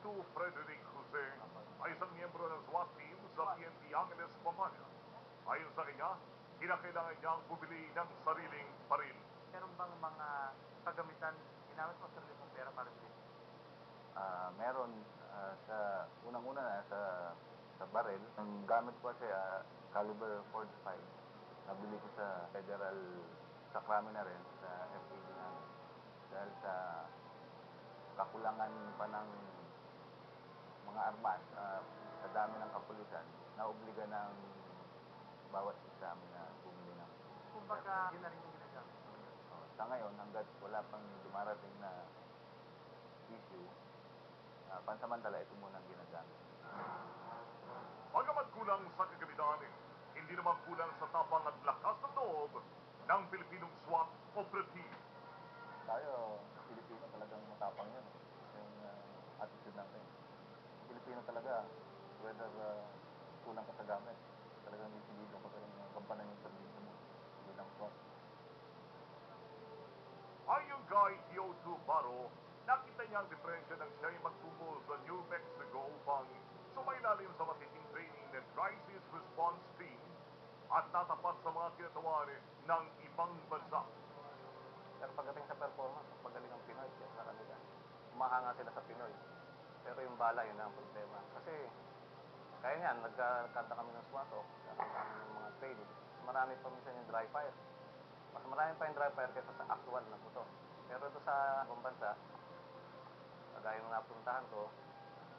PO2 Frederick Jose ay isang miyembro ng SWAT team sa PNP Angeles, Pampanga. Ayon sa kanya, kinakailangan niyang bumili ng sariling baril. Meron bang mga kagamitan ginamit mo sarili mong pera para bilhin? Meron sa unang-una sa baril. Ang gamit ko kasi caliber 45. Nabili ko sa federal, sa krami na rin, sa FPD namin. Dahil sa kakulangan pa ng mga armas, sa dami ng kapulisan, naobliga ng bawat isa amin na bumili ng. Kumbaga, yun na rin yung ginagamit. Sa ngayon, hanggat wala pang dumarating na issue, pansamantala ito muna ang ginagamit. Bagamat kulang sa kagamitan, hindi naman kulang sa tapang at lakas ng loob ng Pilipinong SWAT operative. Tayo, Pilipino talagang matapang yun. Yung attitude natin. Pilipino talaga, whether kulang ka sa gamit, talagang isinidong ka rin kampanan yung service mo bilang SWAT. Ayon kay PO2 Baro, nakita niya ang diferensya ng siya ay magtungo sa New Mexico upang sumailalim sa matinding training ng Crisis Response Team at natapat sa mga kinatawa ng ibang bansa. Pero pagdating sa performance, magaling ang Pinoy, kaya sa kanila. Umahanga sila sa Pinoy. Pero yung bala, yun ang problema. Kasi, kaya niyan, nagkakanta kami ng SWAT-O, nagkakanta kami ng mga training. Marami pa minsan yung dry fire. Mas marami pa yung dry fire kaysa sa actual na puto. Pero ito sa ibang bansa, kagaya ng napuntahan ko,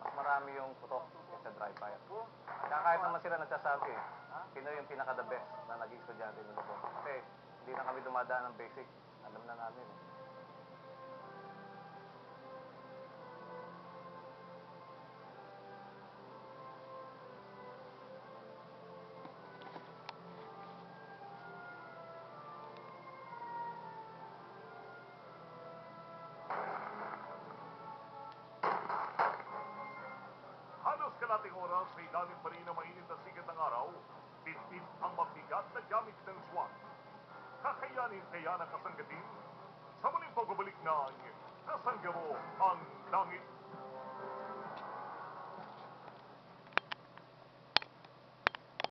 mas marami yung putok kaysa dry fire. Kaya kahit naman sila nagsasabi, Pinoy yung pinaka-the best na naging estudyante ng Luzon. Kasi hindi na kami dumadaan ng basic. Alam na namin. Halos kalating oras sa ilalim pa rin ang mainit na sikat ng araw, bitbit ang mabigat na gamit ng SWAT. Kakayanin kaya ng kasanggating? Sa muling pagbabalik ng Kasangga Mo ang Langit.